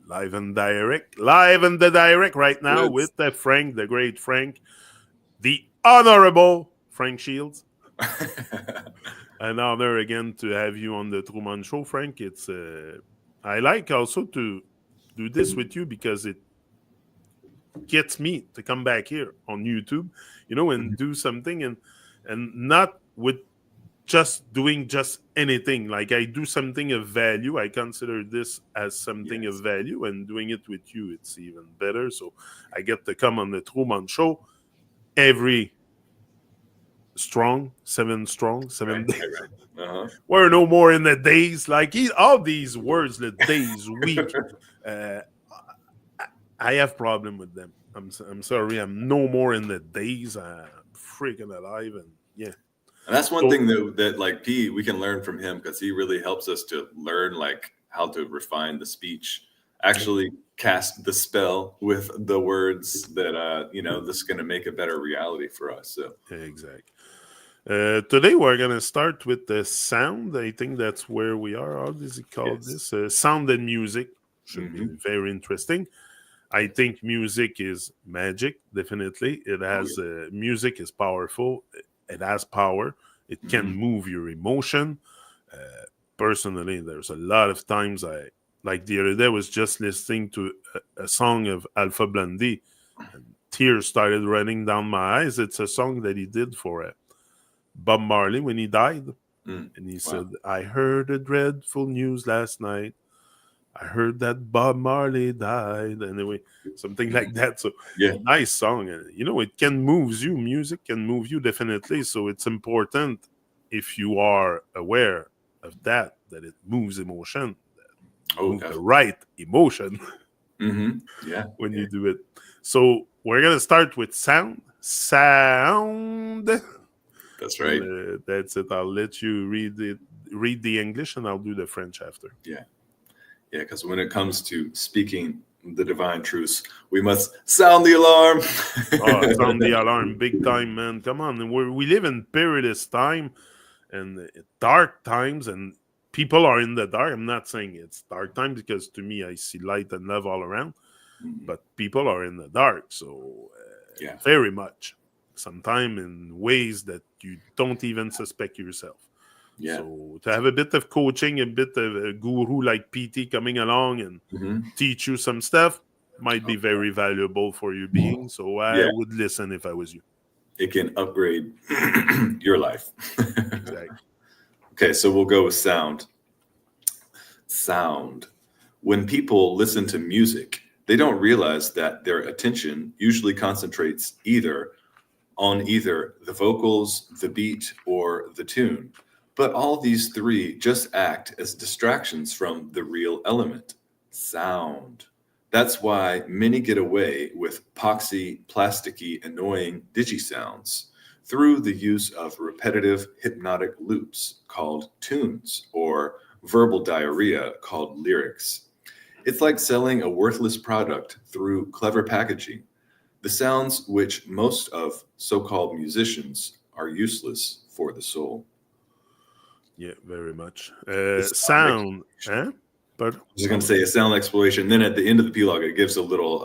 live and the direct right now Good. with the Frank, the great Frank, the honorable Frank Shields. An honor again to have you on the Truman Show, Frank. It's I like also to do this with you because it gets me to come back here on YouTube, and do something and not with just doing just anything. Like I do something of value. I consider this as something of value, and doing it with you, it's even better. So I get to come on the Truman Show every seven days. Right. Uh-huh. We're no more in the days. Like all these words, the days, week. I have problem with them. I'm sorry. I'm no more in the days. I'm freaking alive, and yeah. And that's one thing that like P, we can learn from him because he really helps us to learn like how to refine the speech, actually cast the spell with the words that this is going to make a better reality for us. So exactly. Today we're gonna start with the sound. I think that's where we are. How does it call this? Sound and music should be very interesting. I think music is magic. Definitely, it has music is powerful. It has power. It can move your emotion. Personally, there's a lot of times like the other day I was just listening to a song of Alpha Blondy, and tears started running down my eyes. It's a song that he did for Bob Marley when he died, and he said, "I heard the dreadful news last night. I heard that Bob Marley died." Anyway, something like that. So, nice song. And, it can move you. Music can move you, definitely. So, it's important if you are aware of that it moves emotion. Move the right emotion when you do it. So, we're going to start with sound. Sound. That's right. That's it. I'll let you read the English, and I'll do the French after. Yeah, because when it comes to speaking the divine truths, we must sound the alarm. Sound the alarm, big time, man. Come on. We live in perilous time and dark times, and people are in the dark. I'm not saying it's dark time because to me, I see light and love all around, but people are in the dark. So, very much. Sometimes in ways that you don't even suspect yourself. Yeah. So to have a bit of coaching, a bit of a guru like PT coming along and teach you some stuff might be very valuable for your being. So I would listen if I was you. It can upgrade your life. Exactly. Okay, so we'll go with sound. Sound. When people listen to music, they don't realize that their attention usually concentrates on either the vocals, the beat, or the tune. But all these three just act as distractions from the real element, sound. That's why many get away with poxy, plasticky, annoying digi-sounds through the use of repetitive hypnotic loops called tunes or verbal diarrhea called lyrics. It's like selling a worthless product through clever packaging. The sounds which most of so-called musicians are useless for the soul. Yeah, very much. Sound. But I was going to say a sound exploration. Then at the end of the epilogue, it gives a little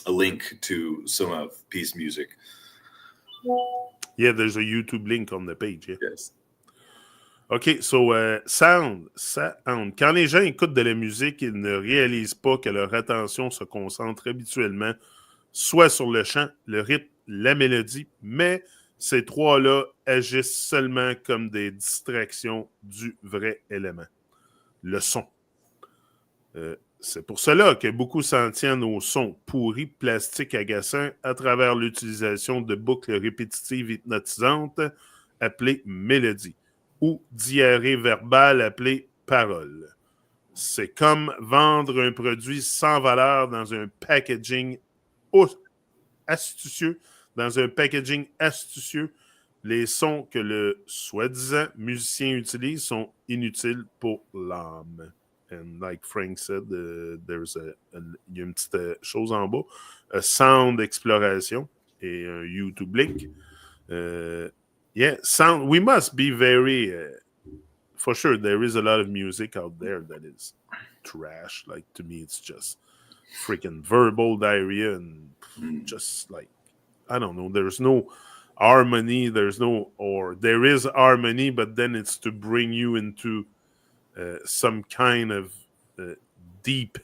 a link to some of P's music. Yeah, there's a YouTube link on the page. Yeah. Yes. OK, so sound. Quand les gens écoutent de la musique, ils ne réalisent pas que leur attention se concentre habituellement soit sur le chant, le rythme, la mélodie, mais ces trois-là agissent seulement comme des distractions du vrai élément, le son. C'est pour cela que beaucoup s'en tiennent aux sons pourris, plastiques, agaçants à travers l'utilisation de boucles répétitives hypnotisantes appelées mélodies ou diarrhée verbale appelée parole. C'est comme vendre un produit sans valeur dans un packaging astucieux. Les sons que le soi-disant musicien utilise sont inutiles pour l'âme. And like Frank said, there's il y a une petite chose en bas, sound exploration et un YouTube link. Sound. We must be very for sure there is a lot of music out there that is trash. Like to me, it's just freaking verbal diarrhea and just like I don't know. There's no harmony. There's no, or there is harmony, but then it's to bring you into some kind of uh, deep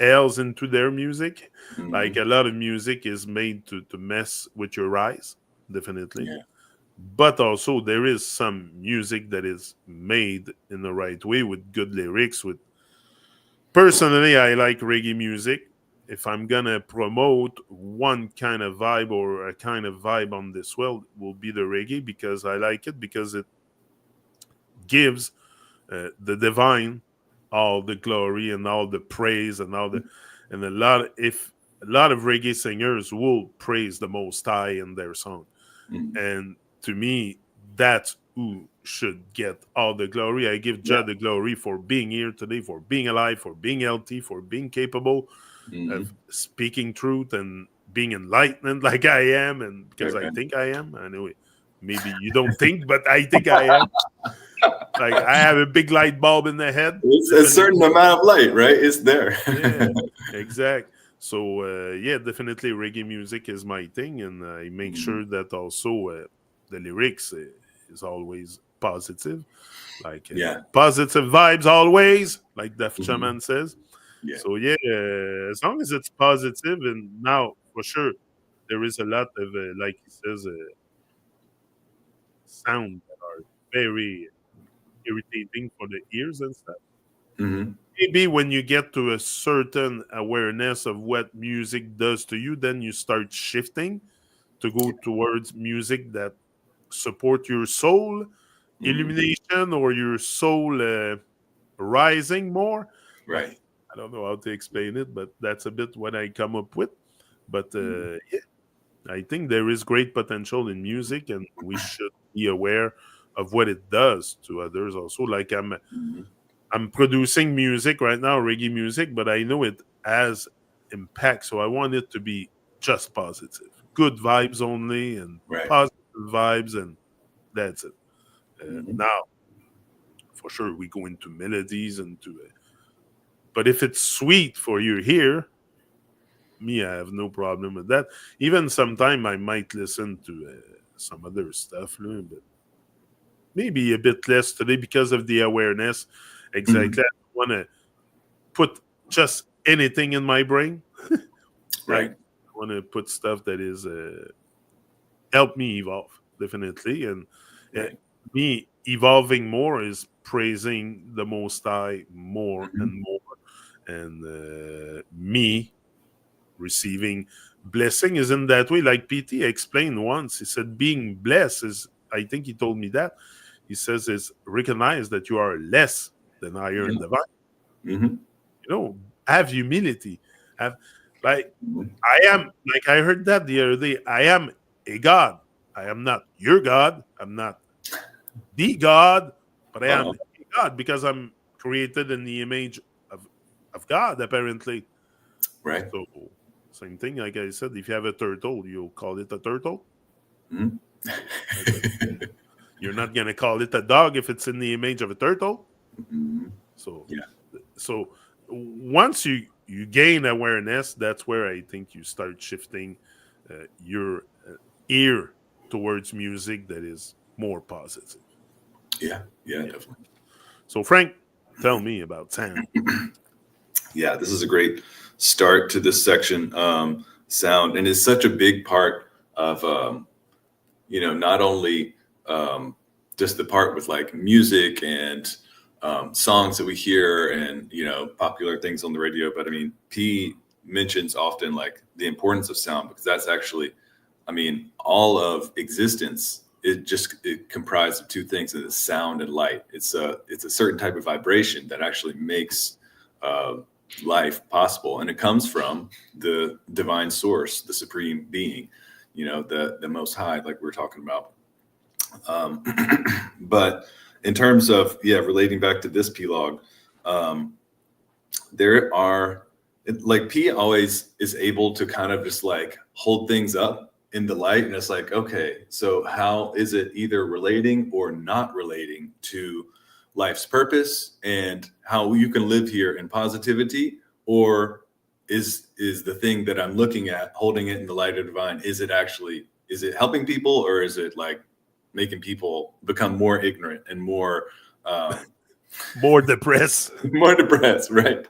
else into their music. Like Mhm. a lot of music is made to mess with your eyes, definitely. Yeah. But also there is some music that is made in the right way with good lyrics. With personally, I like reggae music. If I'm gonna promote one kind of vibe or a kind of vibe on this world, will be the reggae because I like it because it gives the divine all the glory and all the praise and all the and a lot if a lot of reggae singers will praise the Most High in their song, Mhm. and to me that's who should get all the glory. I give Yeah. Jah the glory for being here today, for being alive, for being healthy, for being capable of Mhm. speaking truth and being enlightened like I am, and because I Okay. think I am. Anyway, maybe you don't think, but I think I am. Like I have a big light bulb in the head, It's a certain definitely. amount of light, right? It's there. Yeah, exact. So yeah, definitely reggae music is my thing, and I make Mhm. sure that also the lyrics is always positive, like Yeah. positive vibes always, like Def Mhm. Chaman says. Yeah. So yeah, as long as it's positive, and now for sure there is a lot of like he says, sound that are very irritating for the ears and stuff. Mhm. Maybe when you get to a certain awareness of what music does to you, then you start shifting to go towards music that support your soul Mhm. illumination or your soul rising more. Right. Like I don't know how to explain it, but that's a bit what I come up with. But Mhm. yeah, I think there is great potential in music, and we should be aware of what it does to others. Also, like Mhm. I'm producing music right now, reggae music, but I know it has impact. So I want it to be just positive, good vibes only, and Right. positive vibes, and that's it. Mhm. Now, for sure, we go into melodies and to it. But if it's sweet for your ear, me, I have no problem with that. Even sometime I might listen to some other stuff, but maybe a bit less today because of the awareness. Mhm. Exactly. I want to put just anything in my brain. Like Right. I want to put stuff that is help me evolve definitely, and uh, Right. me evolving more is praising the Most High more Mhm. and more, and me receiving blessing is in that way. Like PT explained once, he said being blessed is. I think he told me that he says is recognize that you are less than higher Yeah. and divine. Mhm. Have humility. Have like Mhm. I am like I heard that the other day. I am a God. I am not your God. I'm not the God, but I am Uh-huh. a God because I'm created in the image of of God, apparently. Right. So same thing, like I said, if you have a turtle, you'll call it a turtle. Mhm. Like you're not gonna call it a dog if it's in the image of a turtle. Mhm. So Yeah. so once you gain awareness, that's where I think you start shifting your ear towards music that is more positive. Yeah. Yeah. Yeah. Definitely. So Frank, tell me about sound. Yeah. This is a great start to this section. Sound, and it's such a big part of not only um, just the part with like music and songs that we hear and popular things on the radio, but I mean, P mentions often like the importance of sound because that's actually, I mean, all of existence. It comprised of two things: it's sound and light. It's a certain type of vibration that actually makes uh, life possible, and it comes from the divine source, the supreme being, the most high, like we were talking about. um, but in terms of relating back to this P-log, um, there are like P always is able to kind of just like hold things up in the light, and it's like, okay, so how is it either relating or not relating to life's purpose and how you can live here in positivity, or is the thing that I'm looking at, holding it in the light of divine, is it helping people, or is it like making people become more ignorant and more more depressed? More depressed, right?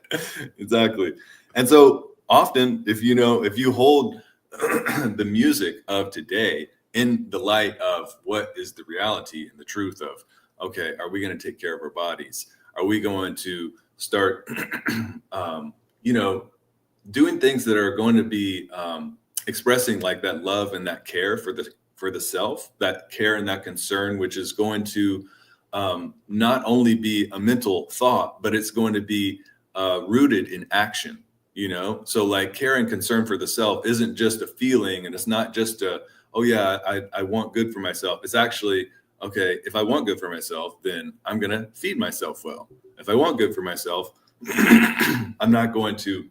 Exactly. And so often, if you hold the music of today in the light of what is the reality and the truth of, okay, are we going to take care of our bodies? Are we going to start, doing things that are going to be expressing like that love and that care for the self, that care and that concern, which is going to not only be a mental thought, but it's going to be rooted in action. So like care and concern for the self isn't just a feeling, and it's not just I want good for myself. It's actually, okay, if I want good for myself, then I'm going to feed myself well. If I want good for myself, I'm not going to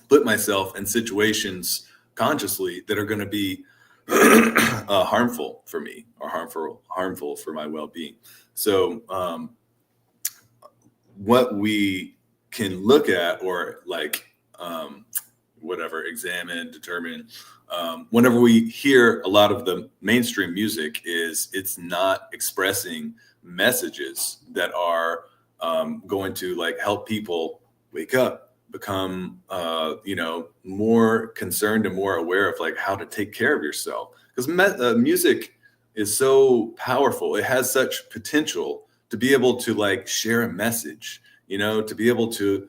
put myself in situations consciously that are going to be harmful for me, or harmful for my well-being. So what we can look at, or like examine, determine, whenever we hear a lot of the mainstream music, is it's not expressing messages that are going to like help people wake up, become more concerned and more aware of like how to take care of yourself. Because music is so powerful. It has such potential to be able to like share a message, to be able to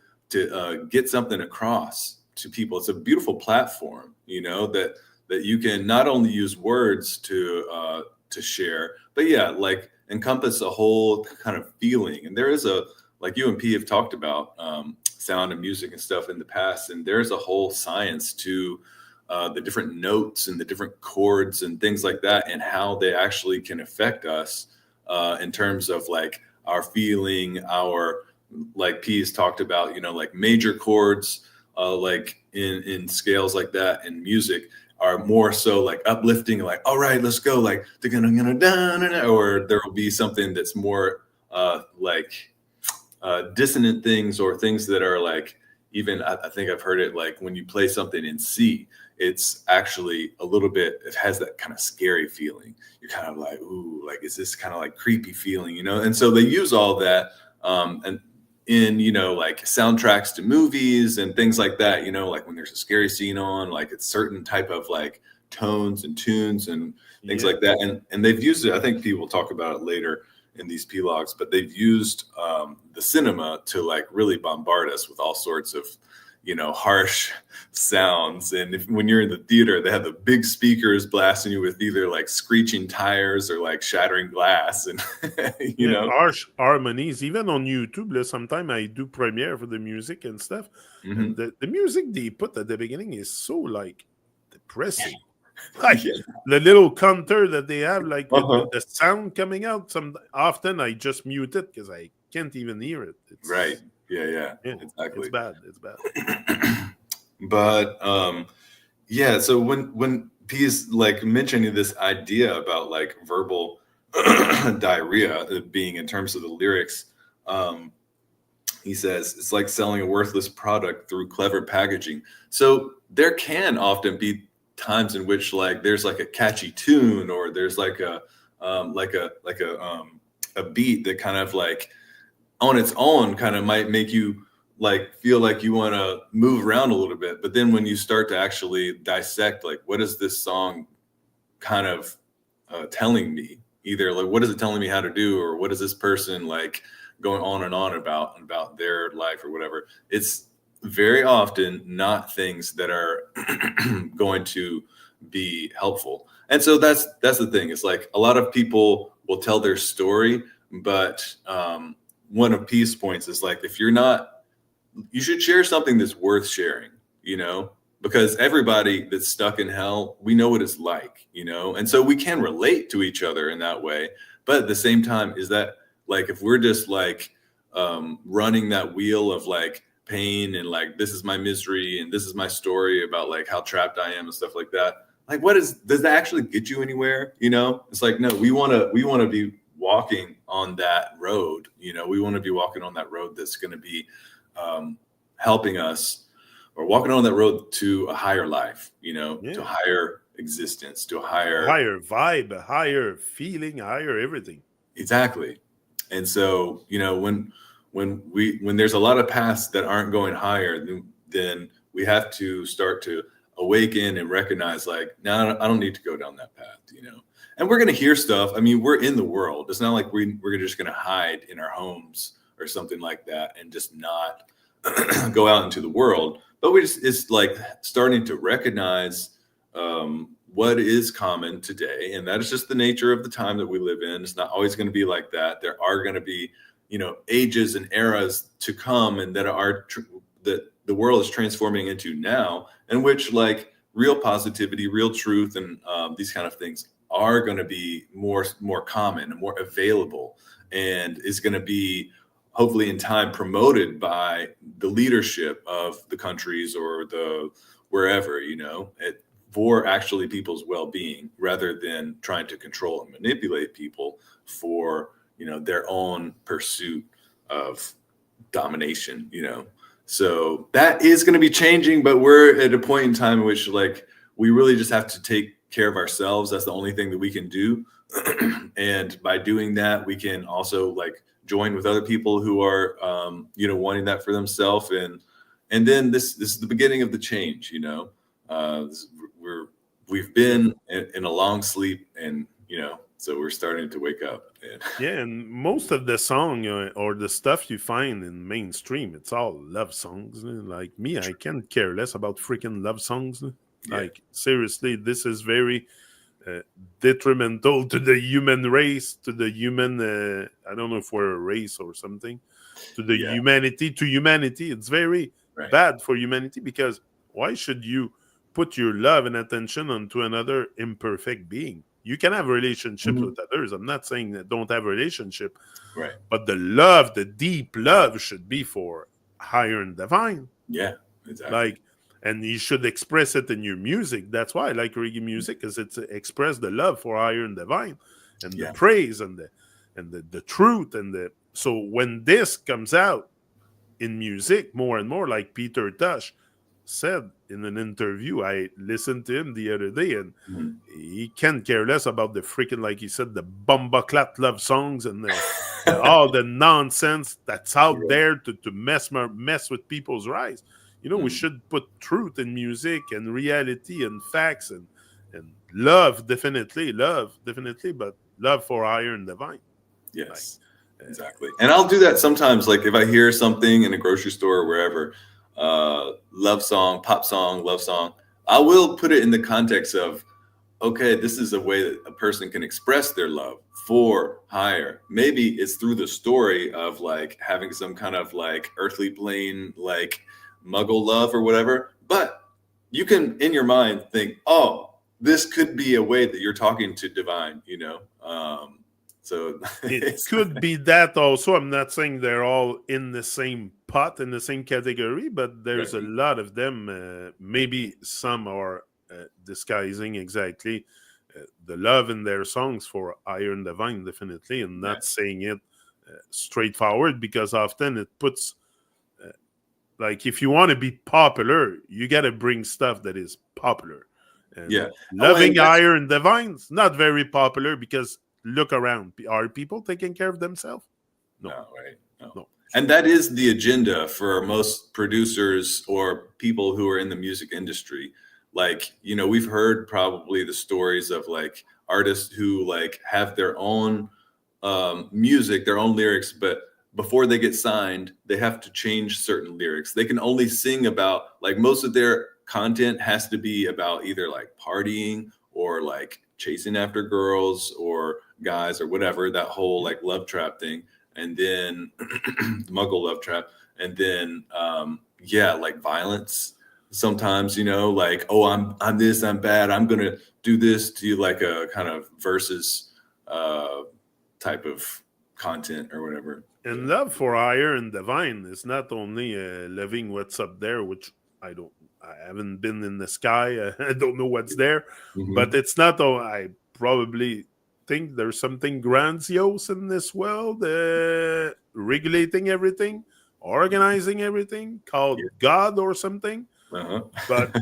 get something across to people. It's a beautiful platform, that you can not only use words to share, but like encompass a whole kind of feeling. And there is like you and P have talked about sound and music and stuff in the past, and there's a whole science to the different notes and the different chords and things like that, and how they actually can affect us in terms of like our feeling, our, like P has talked about, like major chords, like in scales like that in music are more so like uplifting, like, all right, let's go, like or there will be something that's more dissonant things, or things that are like, even I think I've heard it like when you play something in C, it's actually a little bit, it has that kind of scary feeling. You're kind of like, ooh, like, is this kind of like creepy feeling, And so they use all that and in, like soundtracks to movies and things like that, like when there's a scary scene on, like it's certain type of like tones and tunes and things like that. And they've used it, I think people talk about it later in these P-logs, but they've used the cinema to like really bombard us with all sorts of, harsh sounds. And when you're in the theater, they have the big speakers blasting you with either like screeching tires or like shattering glass, and harsh harmonies. Even on YouTube, sometimes I do premiere for the music and stuff. Mm-hmm. And the music they put at the beginning is so like depressing. Like the little counter that they have, like the sound coming out. Often I just mute it because I can't even hear it. It's, right. Yeah, exactly. It's bad. But so when P's like mentioning this idea about like verbal diarrhea being in terms of the lyrics, he says it's like selling a worthless product through clever packaging. So there can often be times in which like there's like a catchy tune, or there's like a beat that kind of like on its own kind of might make you like feel like you want to move around a little bit. But then when you start to actually dissect, like, what is this song kind of telling me? Either like, what is it telling me how to do, or what is this person like going on and on about their life or whatever? It's very often not things that are going to be helpful. And so that's the thing. It's like a lot of people will tell their story, but one of P's points is like, if you're not, you should share something that's worth sharing, because everybody that's stuck in hell, we know what it's like, and so we can relate to each other in that way. But at the same time, is that like, if we're just like running that wheel of like pain and like, this is my misery and this is my story about like how trapped I am and stuff like that, like, does that actually get you anywhere? It's like, no, we want to be walking on that road. We want to be walking on that road that's going to be helping us, or walking on that road to a higher life, to higher existence, to a higher vibe, a higher feeling, higher everything. Exactly. And so, when there's a lot of paths that aren't going higher, then we have to start to awaken and recognize, like, no, I don't need to go down that path, And we're going to hear stuff. I mean, we're in the world. It's not like we're just going to hide in our homes or something like that and just not go out into the world. But it's like starting to recognize what is common today, and that is just the nature of the time that we live in. It's not always going to be like that. There are going to be, ages and eras to come, and that the world is transforming into now, in which, like, real positivity, real truth, and these kind of things are going to be more common and more available, and is going to be, hopefully in time, promoted by the leadership of the countries or the wherever, for actually people's well-being, rather than trying to control and manipulate people for, their own pursuit of domination, So that is going to be changing, but we're at a point in time in which, like, we really just have to take care of ourselves. That's the only thing that we can do. And by doing that, we can also, like, join with other people who are, wanting that for themselves. And then this is the beginning of the change, we've been in a long sleep, and so we're starting to wake up. And most of the song or the stuff you find in mainstream, it's all love songs. Like me, I can't care less about freaking love songs. Like, seriously, this is very detrimental to the human race, to the human I don't know if we're a race or something, to the humanity. It's very bad for humanity, because why should you put your love and attention onto another imperfect being? You can have relationships with others. I'm not saying that don't have a relationship, but the love, the deep love, should be for higher and divine. Exactly. Like, and you should express it in your music. That's why I like reggae music, because it's express the love for higher and divine, and the praise, and the truth, so when this comes out in music more and more, like Peter Tosh said in an interview, I listened to him the other day, and he can't care less about the freaking, like he said, the bumbaclat love songs and all the nonsense that's out there to mess with people's rights. We should put truth in music, and reality, and facts, and love, definitely, but love for higher and divine. Yes, exactly. And I'll do that sometimes, like if I hear something in a grocery store or wherever, love song, pop song, love song, I will put it in the context of, okay, this is a way that a person can express their love for higher. Maybe it's through the story of, like, having some kind of, like, earthly plane, like, muggle love or whatever, but you can in your mind think, oh, this could be a way that you're talking to divine, so it could be that also. I'm not saying they're all in the same pot, in the same category, but there's a lot of them. Maybe some are disguising exactly the love in their songs for higher and divine, definitely, and not saying it straightforward, because often it puts like, if you want to be popular, you got to bring stuff that is popular. And loving higher and divine's not very popular, because look around. Are people taking care of themselves? No. No. And that is the agenda for most producers or people who are in the music industry. Like, we've heard probably the stories of, like, artists who, like, have their own music, their own lyrics, but before they get signed, they have to change certain lyrics. They can only sing about, like, most of their content has to be about either, like, partying or, like, chasing after girls or guys or whatever, that whole, like, love trap thing. And then muggle love trap. And then, like, violence sometimes, like, oh, I'm this, I'm bad, I'm going to do this to you, like a kind of versus type of content or whatever. And love for higher and divine is not only loving what's up there, which I haven't been in the sky. I don't know what's there, but it's not. I probably think there's something grandiose in this world, regulating everything, organizing everything, called God or something. But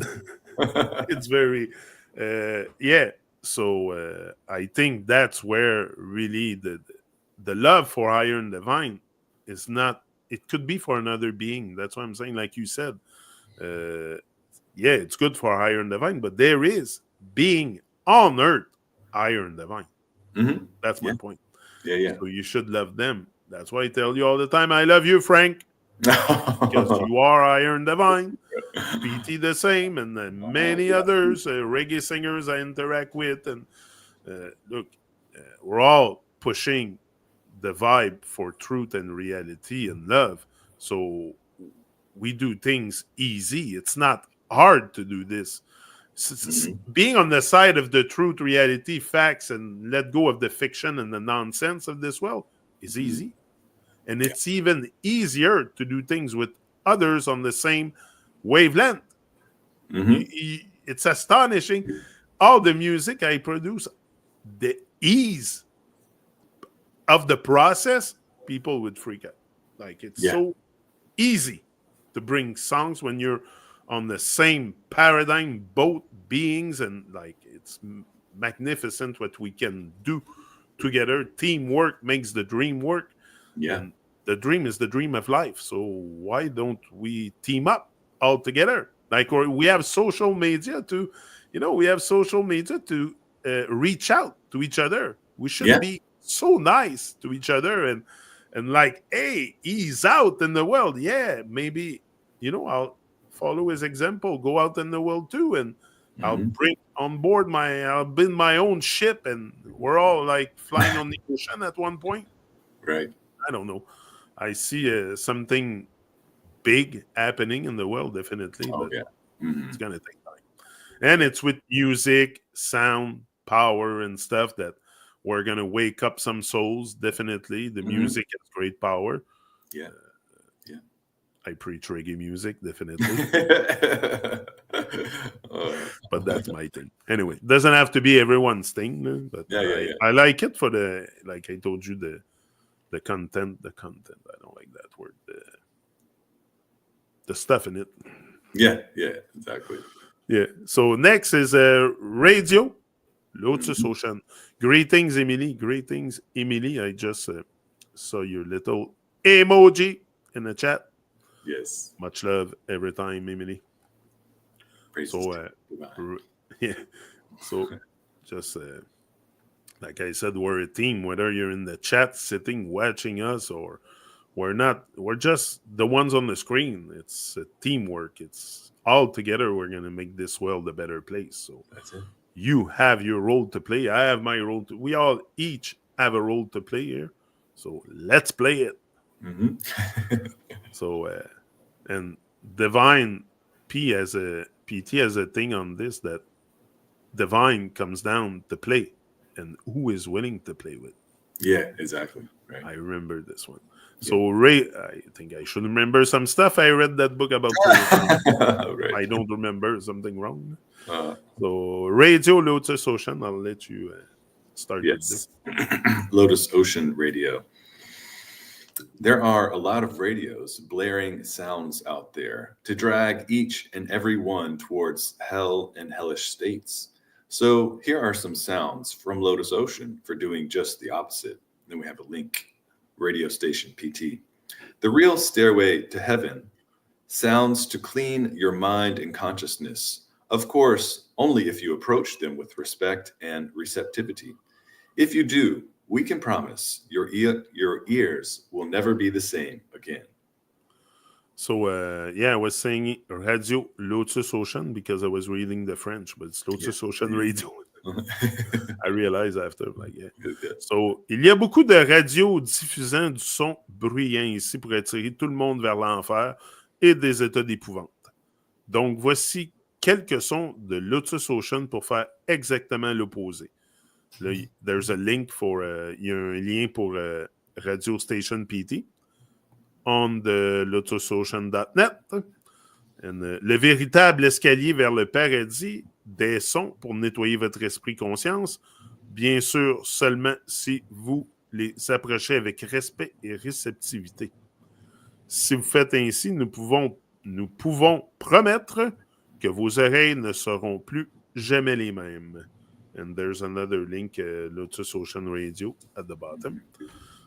it's very, yeah. So I think that's where really the love for higher and divine is not. It could be for another being. That's what I'm saying. Like you said, yeah, it's good for higher and divine, but there is being on earth higher and divine. That's my point. Yeah. So you should love them. That's why I tell you all the time, I love you, Frank, because you are higher and divine. PT the same, and then many others, reggae singers I interact with. And look, we're all pushing the vibe for truth and reality and love. So we do things easy. It's not hard to do this. Being on the side of the truth, reality, facts, and let go of the fiction and the nonsense of this world is easy. And it's even easier to do things with others on the same wavelength. It's astonishing. All the music I produce, the ease of the process, people would freak out. Like, it's so easy to bring songs when you're on the same paradigm, both beings, and like, it's magnificent what we can do together. Teamwork makes the dream work. And the dream is the dream of life. So why don't we team up all together? Like, or we have social media to, we have social media to reach out to each other. We should be so nice to each other and like, hey, ease out in the world. Yeah, maybe, I'll follow his example, go out in the world too, and I'll bring on board I'll build my own ship, and we're all like flying on the ocean at one point. Right. I don't know. I see something big happening in the world, definitely, but it's going to take time. And it's with music, sound, power, and stuff that we're going to wake up some souls, definitely. The music has great power. Yeah. I preach reggae music, definitely. But that's my thing. Anyway, doesn't have to be everyone's thing, but I like it for the, like I told you, the content. I don't like that word. The stuff in it. Yeah, exactly. Yeah. So next is radio, LotusOcean. Greetings, Emily. Greetings, Emily. I just saw your little emoji in the chat. Yes. Much love every time, Emily. So, yeah. So, just like I said, we're a team. Whether you're in the chat, sitting, watching us, or we're not, we're just the ones on the screen. It's a teamwork. It's all together. We're gonna make this world a better place. So that's it. You have your role to play. I have my role to. We all each have a role to play here. So let's play it. So and Divine PT has a thing on this, that Divine comes down to play, and who is willing to play with. Yeah, exactly. Right. I remember this one. So Ray, I think I should remember some stuff. I read that book about. Right. I don't remember something wrong. So Radio LotusOcean, I'll let you start with this. LotusOcean Radio. There are a lot of radios blaring sounds out there to drag each and every one towards hell and hellish states. So here are some sounds from LotusOcean for doing just the opposite. Then we have a link, radio station PT. The real stairway to heaven, sounds to clean your mind and consciousness. Of course, only if you approach them with respect and receptivity. If you do, we can promise your ears will never be the same again. So, I was saying Radio LotusOcean because I was reading the French, but it's LotusOcean Radio. I realized after, So, il y a beaucoup de radios diffusant du son bruyant ici pour attirer tout le monde vers l'enfer et des états d'épouvante. Donc, voici quelques sons de LotusOcean pour faire exactement l'opposé. Là, there's a link for, il y a un lien pour Radio Station PT on the LotusOcean.net. Le véritable escalier vers le paradis, des sons pour nettoyer votre esprit conscience, bien sûr seulement si vous les approchez avec respect et réceptivité. Si vous faites ainsi, nous pouvons promettre que vos oreilles ne seront plus jamais les mêmes. And there's another link, LotusOcean Radio at the bottom.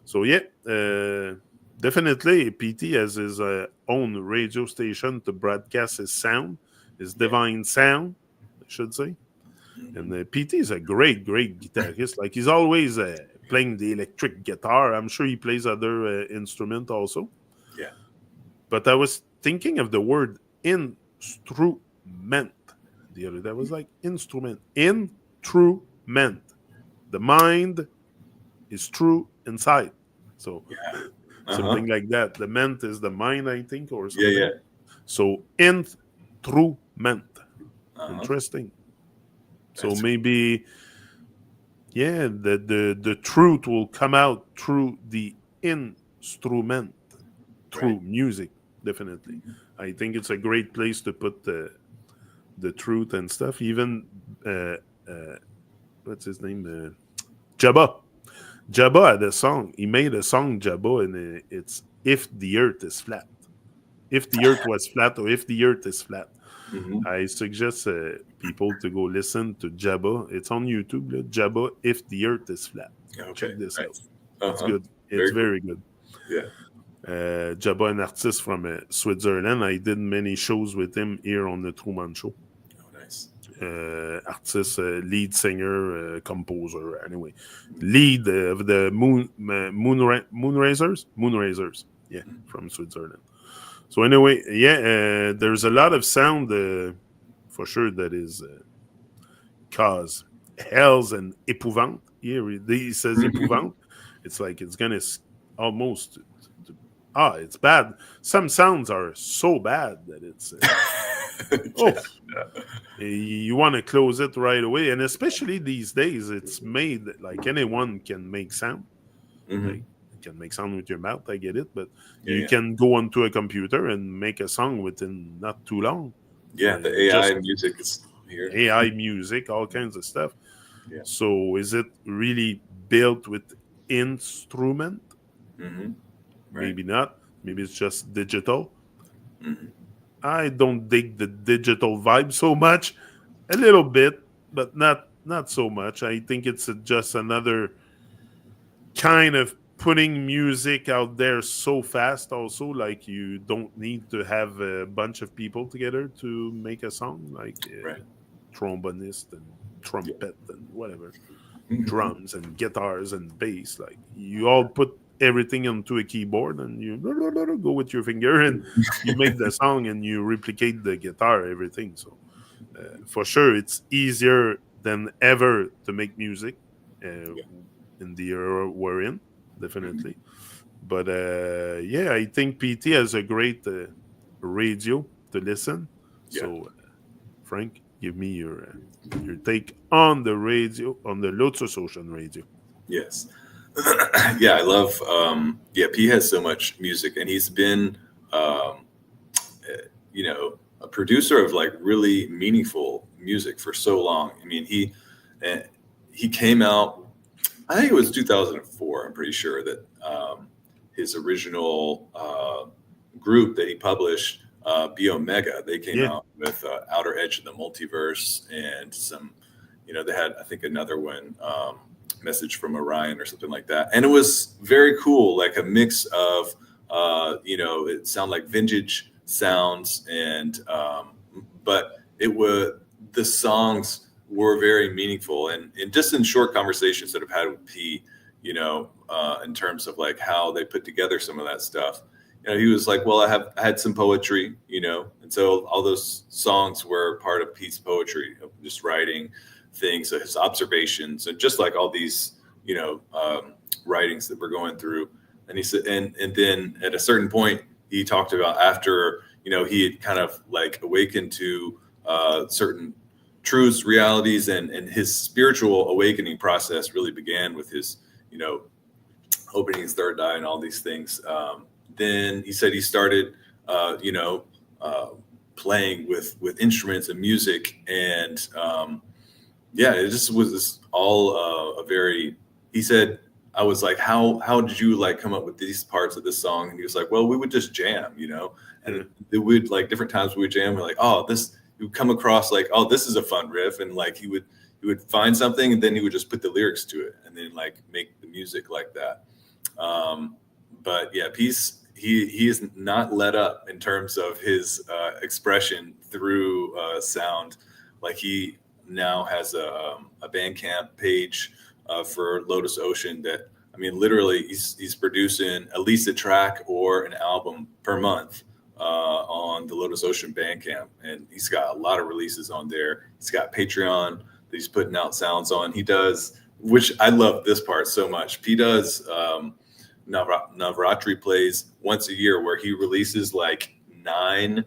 So yeah, definitely PT has his own radio station to broadcast his sound, his divine sound, I should say. And PT is a great, great guitarist. Like he's always playing the electric guitar. I'm sure he plays other instrument also. Yeah. But I was thinking of the word instrument the other day. I was like, instrument. Instrument. The mind is true inside. So something like that. The ment is the mind, I think, or something. Yeah. So instrument. Interesting. So maybe, yeah, the truth will come out through the instrument, through music, definitely. I think it's a great place to put the truth and stuff. Even, what's his name? Jabba. Jabba had a song. He made a song, Jabba, and it's If the Earth is Flat. If the Earth was flat, or if the Earth is flat. I suggest people to go listen to Jabba. It's on YouTube, Jabba, If the Earth is Flat. Check this out. It's good. It's very good. Yeah. Jabba, an artist from Switzerland. I did many shows with him here on the Truman Show. Oh, nice. Artist, lead singer, composer. Anyway, lead of the Moonrazers. Yeah, from Switzerland. So anyway, yeah, there's a lot of sound for sure that is cause hells and épouvante. Here he says épouvante. It's like it's gonna almost it's bad. Some sounds are so bad that it's you want to close it right away. And especially these days, it's made like anyone can make sound. Like, you can make sound with your mouth, I get it, but you can go onto a computer and make a song within not too long. Yeah, the AI music is here. AI music, all kinds of stuff. Yeah. So is it really built with instrument? Maybe not. Maybe it's just digital. I don't dig the digital vibe so much. A little bit, but not so much. I think it's just another kind of putting music out there so fast also. Like you don't need to have a bunch of people together to make a song, like trombonist and trumpet and whatever, drums and guitars and bass. Like you all put everything onto a keyboard and you go with your finger and you make the song and you replicate the guitar, everything. So for sure it's easier than ever to make music in the era we're in, definitely. But yeah, I think PT has a great radio to listen. So Frank, give me your take on the radio, on the LotusOcean radio. Yes. Yeah, I love P has so much music, and he's been a producer of like really meaningful music for so long. I mean, he came out, I think it was 2004. I'm pretty sure that his original group that he published, B Omega, they came out with Outer Edge of the Multiverse and some, they had, I think, another one, Message from Orion or something like that. And it was very cool, like a mix of, it sounded like vintage sounds and, but the songs were very meaningful and just in short conversations that I've had with P, in terms of like how they put together some of that stuff. He was like, well, I had some poetry, and so all those songs were part of P's poetry, just writing things, his observations, and just like all these, writings that we're going through. And he said, and then at a certain point, he talked about after, he had kind of like awakened to certain truths, realities, and his spiritual awakening process really began with his, opening his third eye and all these things. Then he said he started, playing with instruments and music, and Yeah, it just was this all a very. He said, I was like, how did you like come up with these parts of this song? And he was like, well, we would just jam, Yeah. and it would like different times we would jam. We're like, oh, this. You would come across like, oh, this is a fun riff, and like he would find something, and then he would just put the lyrics to it, and then like make the music like that. Um, but yeah, Peace, he is not let up in terms of his expression through sound. Like he now has a Bandcamp page for LotusOcean that, I mean, literally he's producing at least a track or an album per month on the LotusOcean Bandcamp, and he's got a lot of releases on there. He's got Patreon that he's putting out sounds on. He does, which I love this part so much. He does Navratri plays once a year where he releases like nine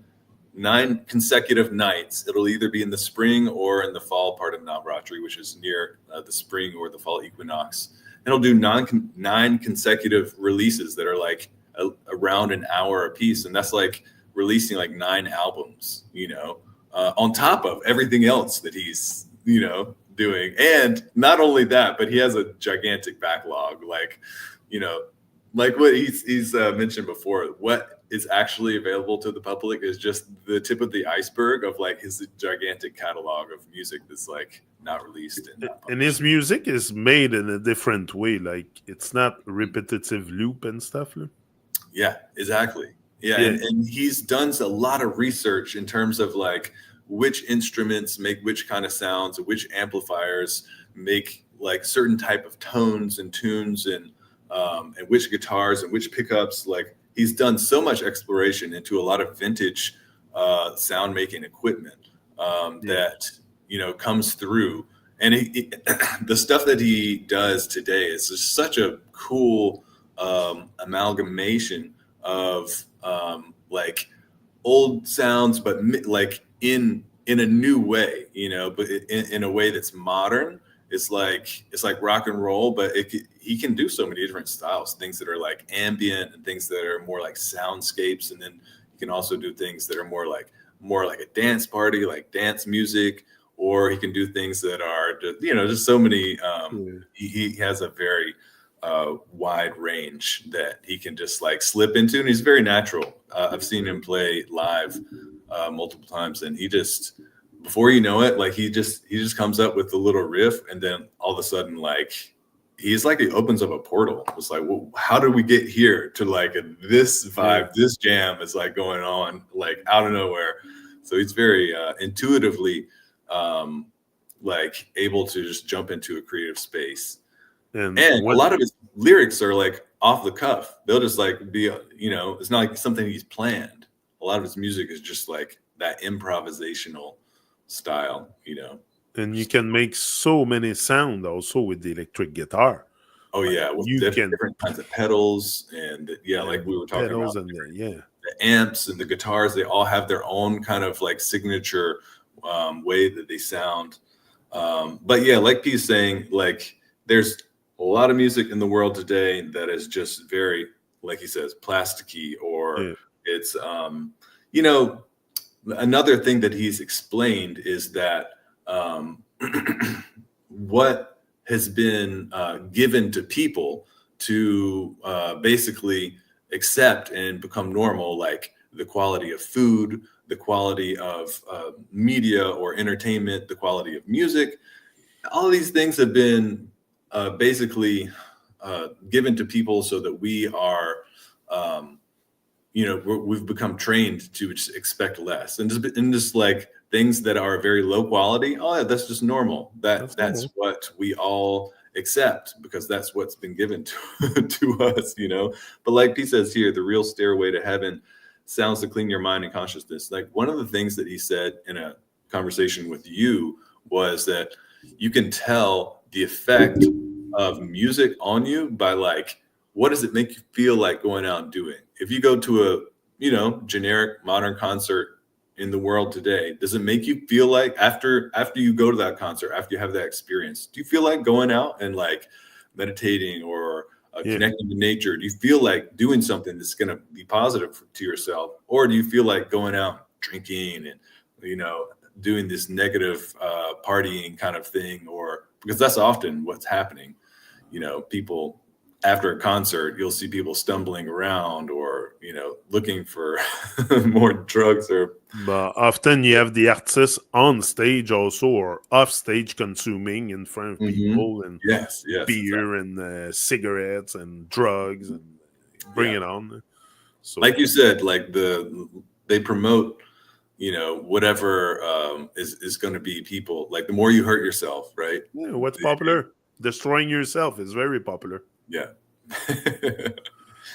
consecutive nights. It'll either be in the spring or in the fall part of Navratri, which is near the spring or the fall equinox. And he'll do nine consecutive releases that are like around an hour a piece, and that's like releasing like 9 albums, on top of everything else that he's doing. And not only that, but he has a gigantic backlog, like what he's mentioned before. What is actually available to the public is just the tip of the iceberg of like his gigantic catalog of music that's like not released and not And his published. music is made in a different way. Like it's not repetitive loop and stuff. Yeah, exactly. Yeah, Yeah. and he's done a lot of research in terms of like which instruments make which kind of sounds, which amplifiers make like certain type of tones and tunes, and which guitars and which pickups. Like he's done so much exploration into a lot of vintage sound making equipment Yeah. that comes through, and the stuff that he does today is just such a cool amalgamation of like old sounds, but like in a new way, but in a way that's modern. It's like rock and roll, but he can do so many different styles, things that are like ambient and things that are more like soundscapes, and then you can also do things that are more like a dance party, like dance music, or he can do things that are just so many. Yeah. He has a very wide range that he can just like slip into, and he's very natural. I've seen him play live multiple times, and he just, before you know it, like he just comes up with a little riff, and then all of a sudden, like he's like, he opens up a portal. It's like, well, how did we get here to like this Yeah. vibe? This jam is like going on like out of nowhere. So he's very intuitively like able to just jump into a creative space. And And a what? lot of his lyrics are like off the cuff. They'll just like be, it's not like something he's planned. A lot of his music is just like that improvisational style. And you can make so many sound also with the electric guitar. Oh Like yeah, with you can, different kinds of pedals, and yeah, like we the were talking pedals about, and yeah. the amps and the guitars. They all have their own kind of like signature way that they sound. But yeah, like P's saying, like there's a lot of music in the world today that is just very, like he says, plasticky, or Yeah. it's you know another thing that he's explained is that what has been given to people to basically accept and become normal, like the quality of food, the quality of media or entertainment, the quality of music. All of these things have been basically given to people so that we are, we've become trained to just expect less, and just like things that are very low quality. Oh, yeah, that's just normal. That's That's normal. what we all accept because that's what's been given to to us. But like he says here, the real stairway to heaven sounds to clean your mind and consciousness. Like one of the things that he said in a conversation with you was that you can tell the effect of music on you by like, what does it make you feel like going out and doing? If you go to a, generic modern concert in the world today, does it make you feel like after you go to that concert, after you have that experience, do you feel like going out and like meditating or Yeah. connecting to nature? Do you feel like doing something that's going to be positive to yourself, or do you feel like going out drinking and doing this negative partying kind of thing, or because that's often what's happening. People after a concert, you'll see people stumbling around or looking for more drugs or. But often you have the artists on stage also or off stage consuming in front of people and Yes, beer exactly. and cigarettes and drugs and bring it on. So, like you said, like they promote, whatever is going to be people. Like the more you hurt yourself, right? yeah, what's popular? Destroying yourself is very popular. Yeah.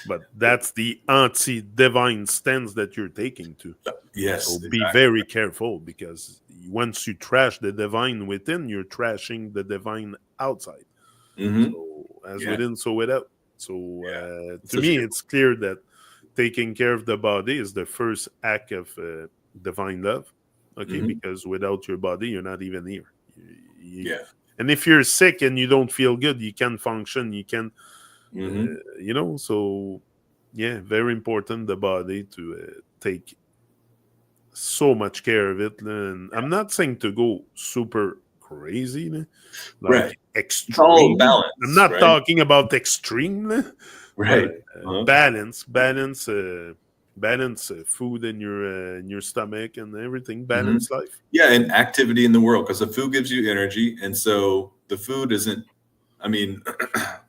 But that's the anti-divine stance that you're taking to. Yes, So be exactly. very careful, because once you trash the divine within, you're trashing the divine outside. So as within, so without. So to me, it's clear that taking care of the body is the first act of divine love. Okay, because without your body, you're not even here. And if you're sick and you don't feel good, you can't function. You can, So yeah, very important the body to take so much care of it. And I'm not saying to go super crazy, like extreme. It's all balance. I'm not talking about extreme, right? Balance food in your stomach and everything. Balance life. Yeah, and activity in the world, because the food gives you energy, and so the food isn't. I mean,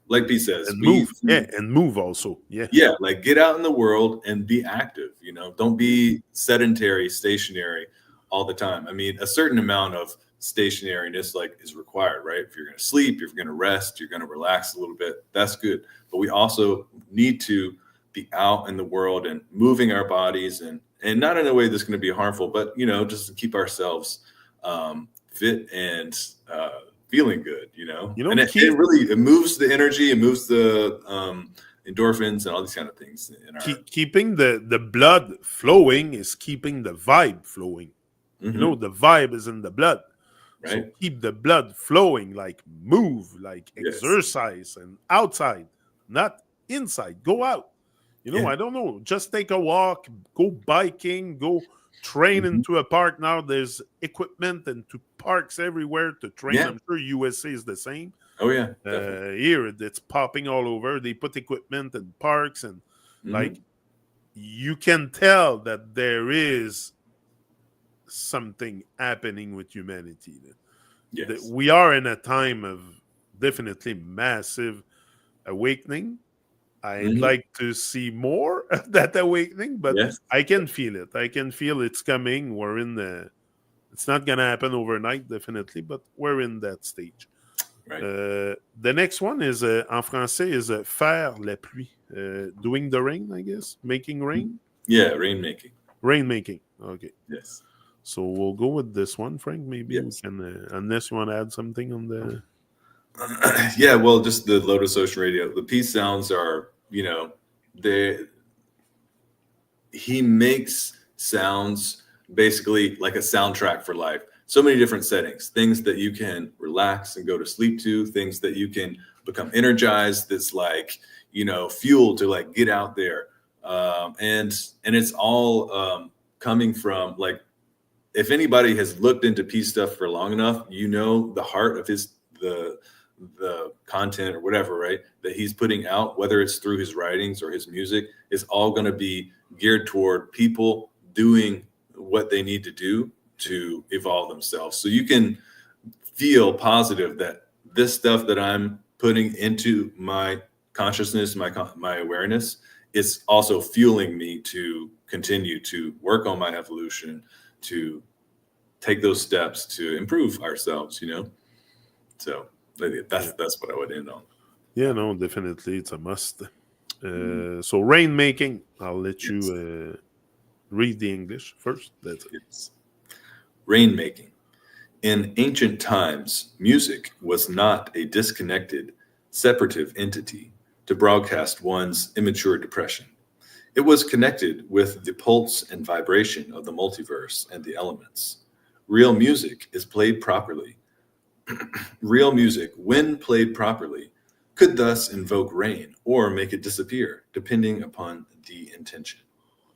like P says, and move. And move also. Yeah, like get out in the world and be active. Don't be sedentary, stationary all the time. I mean, a certain amount of stationariness is required, right? If you're going to sleep, if you're going to rest, you're going to relax a little bit. That's good, but we also need to be out in the world and moving our bodies, and not in a way that's going to be harmful, but just to keep ourselves fit and feeling good, and it moves the energy, it moves the endorphins and all these kind of things. Keeping the blood flowing is keeping the vibe flowing. The vibe is in the blood. Right. So keep the blood flowing, like move, like exercise, and outside, not inside. Go out. I don't know. Just take a walk, go biking, go train into a park. Now there's equipment and to parks everywhere to train. I'm sure USA is the same. Oh yeah. Here it's popping all over. They put equipment in parks, and like you can tell that there is something happening with humanity. That we are in a time of definitely massive awakening. I'd like to see more of that awakening, but I can feel it. I can feel it's coming. We're in it's not going to happen overnight, definitely, but we're in that stage. Right. The next one is, en français, is faire la pluie. Doing the rain, I guess. Making rain? Yeah, rain making. Rain making. Okay. Yes. So we'll go with this one, Frank. Maybe we can, unless you want to add something on the... Yeah, well, just the LotusOcean radio. The peace sounds are, he makes sounds basically like a soundtrack for life. So many different settings, things that you can relax and go to sleep to, things that you can become energized. That's like, fuel to like get out there. And it's all coming from like, if anybody has looked into peace stuff for long enough, the heart of the content or whatever, right, that he's putting out, whether it's through his writings or his music, is all going to be geared toward people doing what they need to do to evolve themselves. So you can feel positive that this stuff that I'm putting into my consciousness, my awareness, is also fueling me to continue to work on my evolution, to take those steps to improve ourselves, So that's what I would end on. Yeah, no, definitely, it's a must. So rain making, I'll let you read the English first. That's it. Yes. Rain making. In ancient times, music was not a disconnected, separative entity to broadcast one's immature depression. It was connected with the pulse and vibration of the multiverse and the elements. Real music is played properly. Real music, when played properly, could thus invoke rain or make it disappear, depending upon the intention.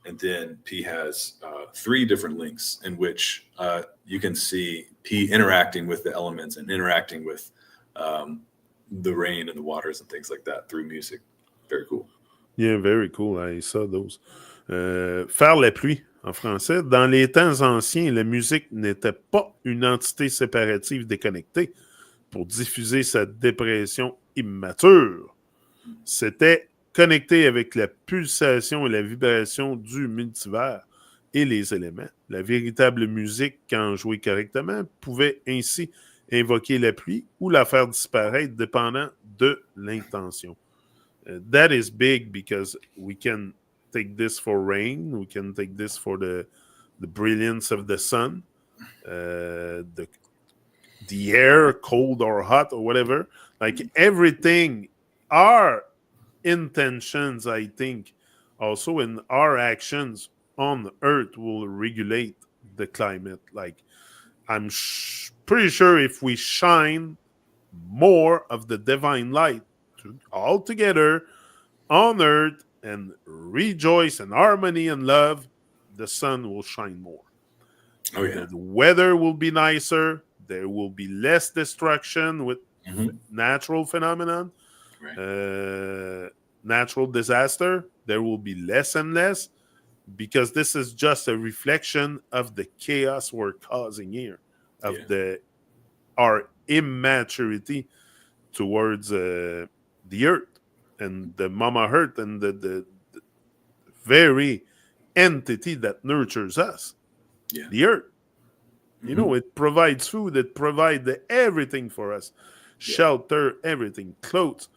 And then P has 3 different links in which you can see P interacting with the elements and interacting with the rain and the waters and things like that through music. Very cool. Yeah, very cool. I saw those. Faire la pluie, en français. Dans les temps anciens, la musique n'était pas une entité séparative déconnectée pour diffuser sa dépression immature. C'était connecté avec la pulsation et la vibration du multivers et les éléments. La véritable musique, quand jouée correctement, pouvait ainsi invoquer la pluie ou la faire disparaître dépendant de l'intention. That is big because we can take this for rain, we can take this for the brilliance of the sun, the air, cold or hot or whatever. Like everything, our intentions, I think, also in our actions on Earth will regulate the climate. Like I'm pretty sure if we shine more of the divine light all together on Earth and rejoice in harmony and love, the sun will shine more. Oh yeah. The weather will be nicer. There will be less destruction with natural phenomenon, natural disaster. There will be less and less because this is just a reflection of the chaos we're causing here, of our immaturity towards the earth and the mama earth and the very entity that nurtures us, the earth. You know, it provides food, it provides everything for us, shelter, everything, clothes,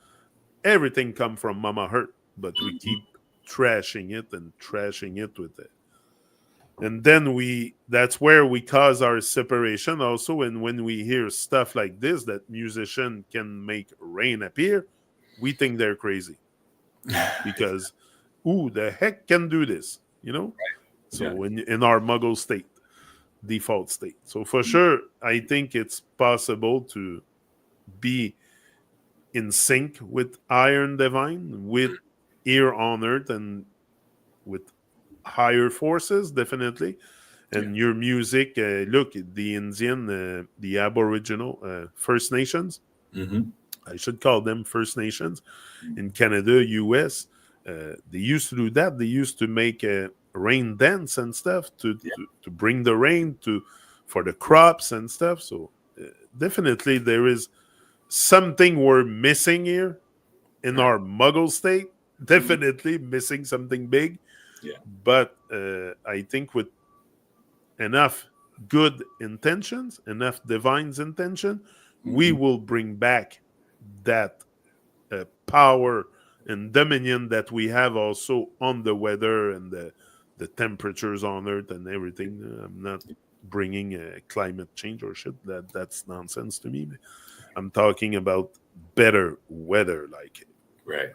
everything come from mama earth, but we keep trashing it with it. And then that's where we cause our separation also. And when we hear stuff like this, that musician can make rain appear, we think they're crazy because who the heck can do this, you know? So in our muggle state, default state. So for sure, I think it's possible to be in sync with Iron Divine, with Ear on Earth, and with higher forces, definitely. And your music, look, the Indian, the Aboriginal First Nations, I should call them First Nations, in Canada, US, they used to do that. They used to make a rain dance and stuff to bring the rain for the crops and stuff. So definitely there is something we're missing here in our muggle state. Definitely missing something big. But I think with enough good intentions, enough divine's intention, we will bring back that power and dominion that we have also on the weather and the temperatures on Earth and everything. I'm not bringing climate change or shit. That's nonsense to me. I'm talking about better weather, like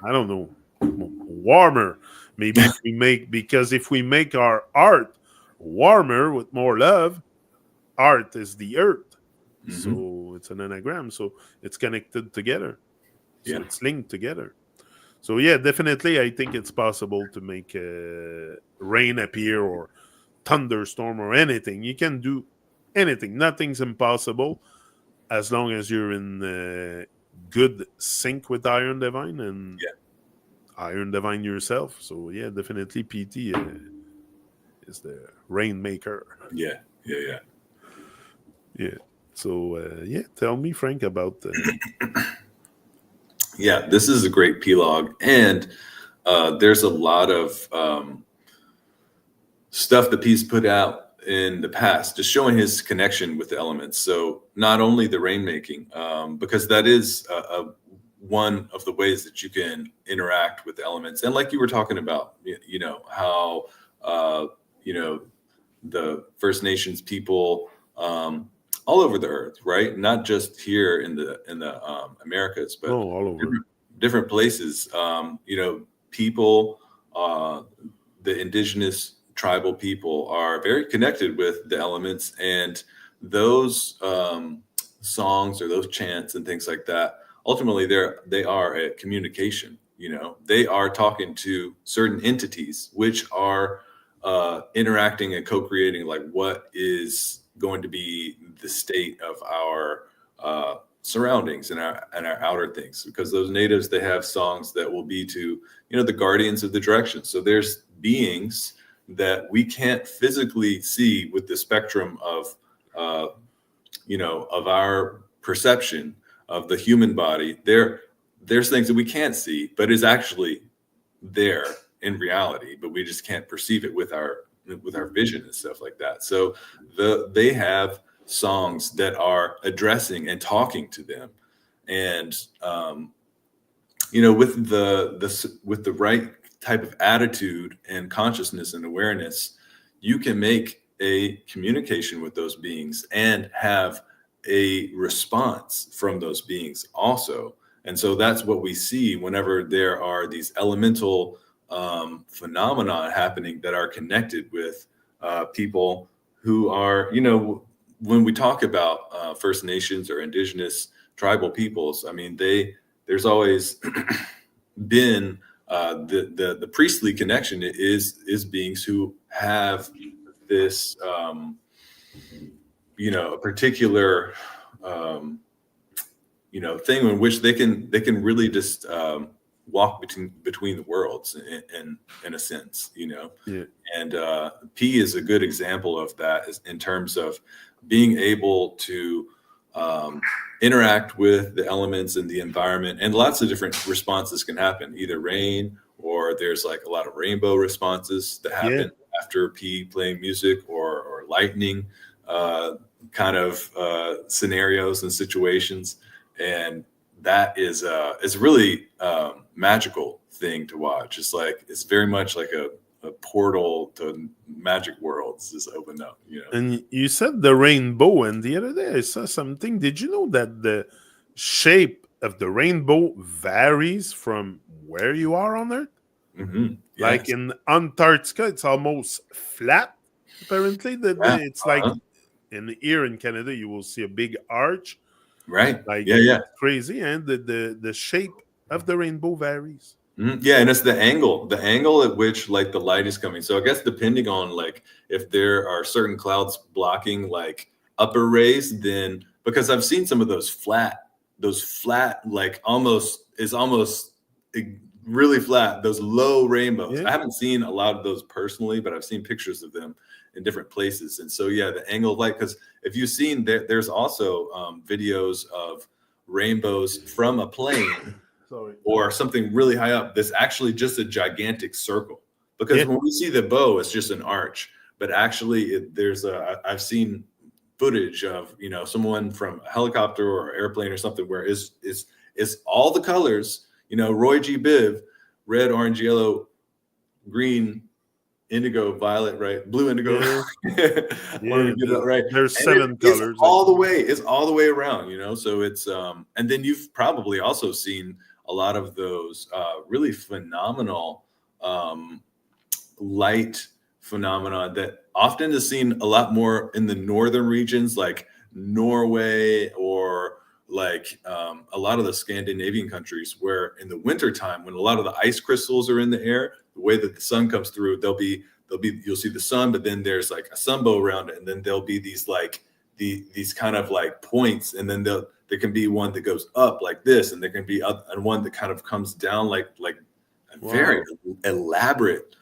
I don't know, warmer. Maybe if we make our art warmer with more love, art is the earth. So it's an anagram. So it's connected together. So it's linked together. So yeah, definitely, I think it's possible to make rain appear or thunderstorm or anything. You can do anything. Nothing's impossible as long as you're in good sync with Iron Divine and Iron Divine yourself. So yeah, definitely PT is the rainmaker. Yeah. So tell me, Frank, about this is a great P-log, and there's a lot of stuff that P's put out in the past, just showing his connection with the elements. So not only the rainmaking, because that is one of the ways that you can interact with the elements, and like you were talking about, you know how the First Nations people all over the earth, right? Not just here in the Americas, but all over different places. People, the indigenous tribal people are very connected with the elements, and those songs or those chants and things like that. Ultimately, they are a communication. They are talking to certain entities, which are interacting and co-creating like what is going to be the state of our surroundings and our outer things, because those natives, they have songs that will be to, the guardians of the direction. So there's beings that we can't physically see with the spectrum of of our perception of the human body. There's things that we can't see, but is actually there in reality, but we just can't perceive it with our vision and stuff like that. So they have songs that are addressing and talking to them, and with the right type of attitude and consciousness and awareness, you can make a communication with those beings and have a response from those beings also. And so that's what we see whenever there are these elemental phenomena happening that are connected with people who are, when we talk about First Nations or indigenous tribal peoples, I mean, there's always been the priestly connection is beings who have this, a particular, thing in which they can really just walk between the worlds in a sense, Yeah. And P is a good example of that, in terms of being able to interact with the elements and the environment, and lots of different responses can happen, either rain, or there's like a lot of rainbow responses that happen after P playing music, or lightning kind of scenarios and situations. And that is really magical thing to watch. It's very much like a portal to magic worlds is opened up. And you said the rainbow, and the other day I saw something. Did you know that the shape of the rainbow varies from where you are on Earth? Mm-hmm. Like Yes. in Antarctica, it's almost flat. Apparently, it's like here in Canada, you will see a big arch. Right. Like Yeah. crazy, and the shape of the rainbow varies. Mm-hmm. Yeah, and it's the angle at which like the light is coming. So I guess depending on like if there are certain clouds blocking like upper rays, then, because I've seen some of those flat like almost really flat, those low rainbows. Yeah. I haven't seen a lot of those personally, but I've seen pictures of them in different places. And so yeah, the angle of light, because if you've seen there's also videos of rainbows from a plane. Sorry. Or something really high up that's actually just a gigantic circle. Because when we see the bow, it's just an arch. But actually, I've seen footage of someone from a helicopter or airplane or something where it's all the colors. Roy G. Biv, red, orange, yellow, green, indigo, violet, right? Blue, indigo. Yeah. Wanted to get it right. There's And 7 colors. It's all the way around. So it's and then you've probably also seen a lot of those really phenomenal light phenomena that often is seen a lot more in the northern regions, like Norway, or like a lot of the Scandinavian countries, where in the wintertime, when a lot of the ice crystals are in the air, the way that the sun comes through, you'll see the sun, but then there's like a sunbow around it, and then there'll be these like these kind of like points, and then there can be one that goes up like this, and there can be one that kind of comes down like a very elaborate,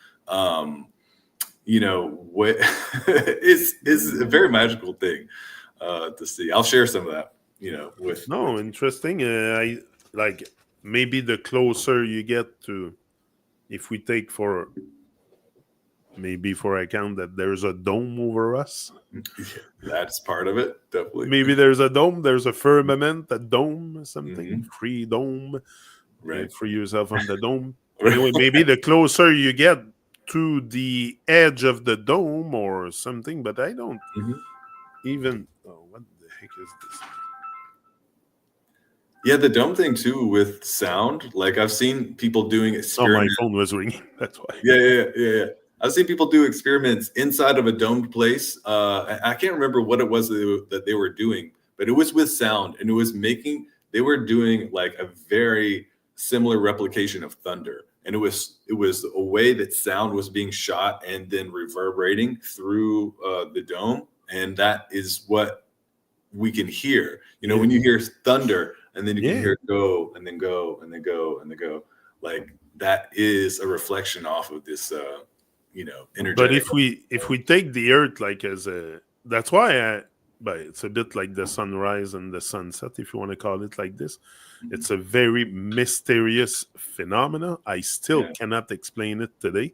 it's a very magical thing to see. I'll share some of that, with. Interesting. I like, maybe the closer you get to, if we take for account that there's a dome over us. That's part of it, definitely. Maybe there's a dome, there's a firmament, a dome, something, free dome. Right. Free yourself from the dome. Anyway, maybe the closer you get to the edge of the dome or something, but I don't even. Oh, what the heck is this? Yeah, the dome thing too with sound. Like I've seen people doing experiments. Oh, my phone was ringing. That's why. Yeah. I've seen people do experiments inside of a domed place. I can't remember what it was that they were doing, but it was with sound, and they were doing like a very similar replication of thunder. and it was a way that sound was being shot and then reverberating through the dome, and that is what we can hear. You know, when you hear thunder and then you can hear it go and then go and then go and then go, like that is a reflection off of this energetic. But if we take the Earth like as a, that's why but it's a bit like the sunrise and the sunset, if you want to call it like this. It's a very mysterious phenomena. I still cannot explain it today.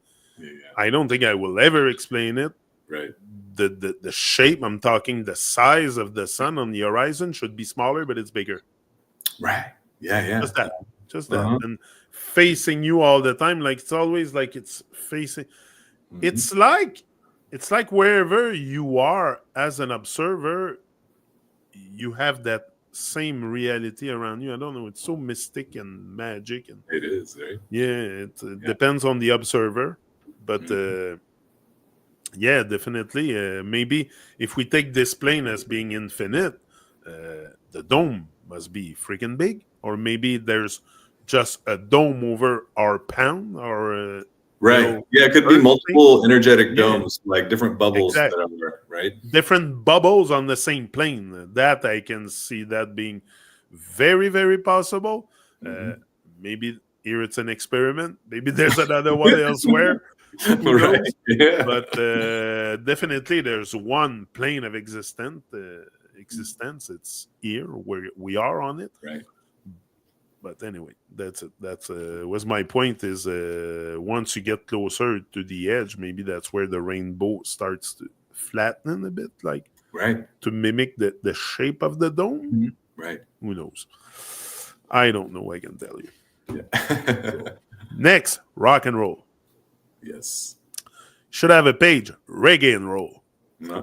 I don't think I will ever explain it. Right. The shape, I'm talking the size of the sun on the horizon should be smaller, but it's bigger. Right. Yeah. Just that. And facing you all the time, like it's always like it's facing. It's like wherever you are as an observer, you have that same reality around you. I don't know. It's so mystic and magic. And it is, right? Yeah, it depends on the observer. But definitely. Maybe if we take this plane as being infinite, the dome must be freaking big. Or maybe there's just a dome over our pound or... Right. It could be multiple energetic domes, like different bubbles that are, right? Different bubbles on the same plane. That I can see that being very, very possible. Maybe here it's an experiment. Maybe there's another one elsewhere. Who knows? Yeah. But definitely there's one plane of existence. It's here where we are on it. Right. But anyway, that's it. That's was my point. Is once you get closer to the edge, maybe that's where the rainbow starts to flatten a bit, like to mimic the shape of the dome. Right. Who knows? I don't know. I can tell you. Yeah. Next, rock and roll. Yes. Should have a page reggae and roll. No.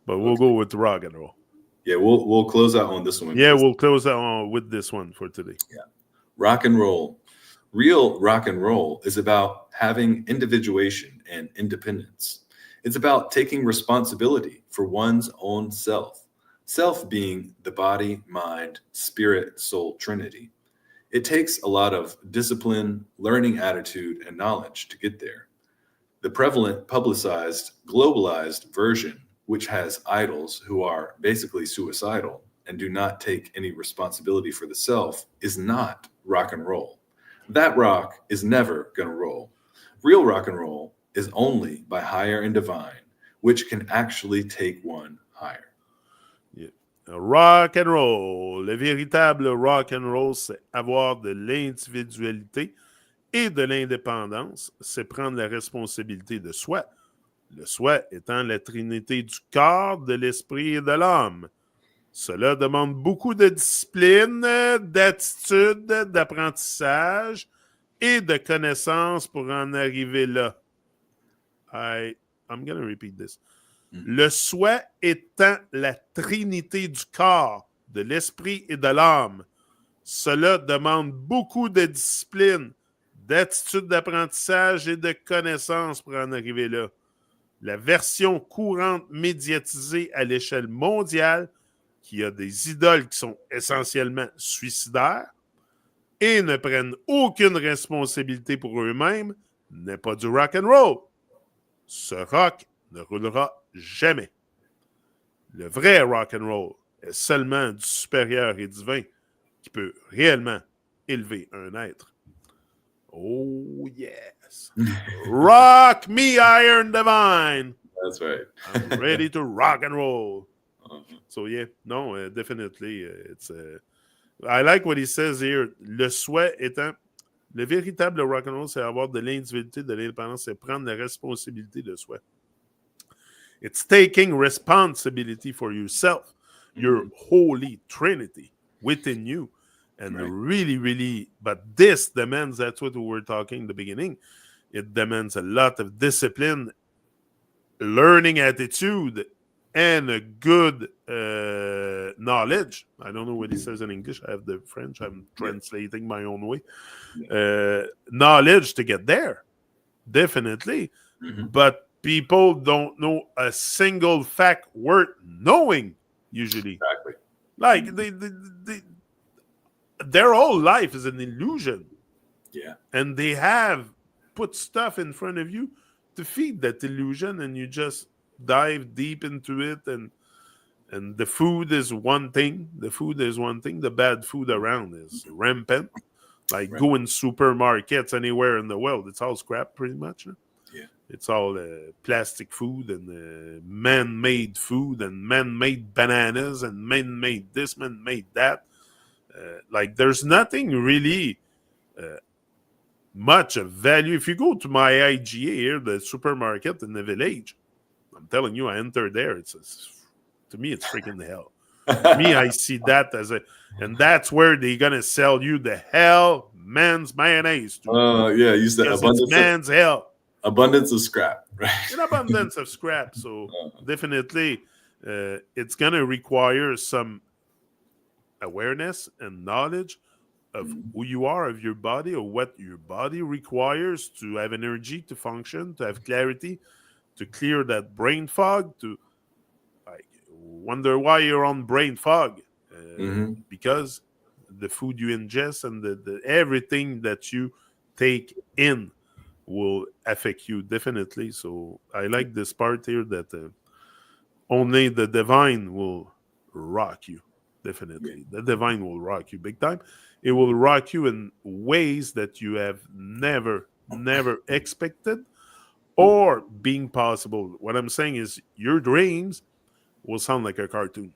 But we'll go with rock and roll. Yeah, we'll close out on this one. Yeah, we'll close out with this one for today. Yeah. Rock and roll. Real rock and roll is about having individuation and independence. It's about taking responsibility for one's own self. Self being the body, mind, spirit, soul trinity. It takes a lot of discipline, learning attitude, and knowledge to get there. The prevalent, publicized, globalized version, which has idols who are basically suicidal and do not take any responsibility for the self, is not rock and roll. That rock is never going to roll. Real rock and roll is only by higher and divine, which can actually take one higher. Yeah. Rock and roll. Le véritable rock and roll, c'est avoir de l'individualité et de l'indépendance. C'est prendre la responsabilité de soi. Le soi étant la trinité du corps, de l'esprit et de l'âme. Cela demande beaucoup de discipline, d'attitude, d'apprentissage et de connaissances pour en arriver là. I'm going to repeat this. Le soi étant la trinité du corps, de l'esprit et de l'âme. Cela demande beaucoup de discipline, d'attitude, d'apprentissage et de connaissances pour en arriver là. La version courante médiatisée à l'échelle mondiale, qui a des idoles qui sont essentiellement suicidaires et ne prennent aucune responsabilité pour eux-mêmes, n'est pas du rock and roll. Ce rock ne roulera jamais. Le vrai rock and roll est seulement du supérieur et divin qui peut réellement élever un être. Oh yes. Rock me, Iron Divine. That's right. I'm ready to rock and roll. So yeah, no, definitely. I like what he says here. Le souhait étant, le véritable rock and roll, c'est avoir de l'individualité, de l'indépendance, c'est prendre la responsabilité de soi. It's taking responsibility for yourself, your holy trinity within you. And really, really, but this demands, that's what we were talking in the beginning, it demands a lot of discipline, learning attitude, and a good knowledge. I don't know what he says in English. I have the French. I'm translating my own way. Knowledge to get there, definitely. But people don't know a single fact worth knowing, usually. Exactly. Like, their whole life is an illusion. Yeah. And they have put stuff in front of you to feed that illusion, and you just dive deep into it. And the food is one thing. The bad food around is rampant. Like Right. go in supermarkets anywhere in the world, it's all scrap pretty much. Huh? Yeah. It's all plastic food and man-made food and man-made bananas and man-made this, man-made that. Like there's nothing really much of value. If you go to my IGA here, the supermarket in the village, I'm telling you, I entered there. To me, it's freaking hell. To me, I see that as and that's where they're gonna sell you the hell man's mayonnaise to, Yeah, you said because it's man's hell, abundance of scrap, right? an abundance of scrap. So Uh, definitely, it's gonna require some awareness and knowledge of mhm. who you are, of your body, or what your body requires to have energy, to function, to have clarity, to clear that brain fog, to like wonder why you're on brain fog, because the food you ingest and the everything that you take in will affect you definitely. So I like this part here that only the divine will rock you. Yeah. Definitely. The divine will rock you big time. It will rock you in ways that you have never expected or being possible. What I'm saying is your dreams will sound like a cartoon.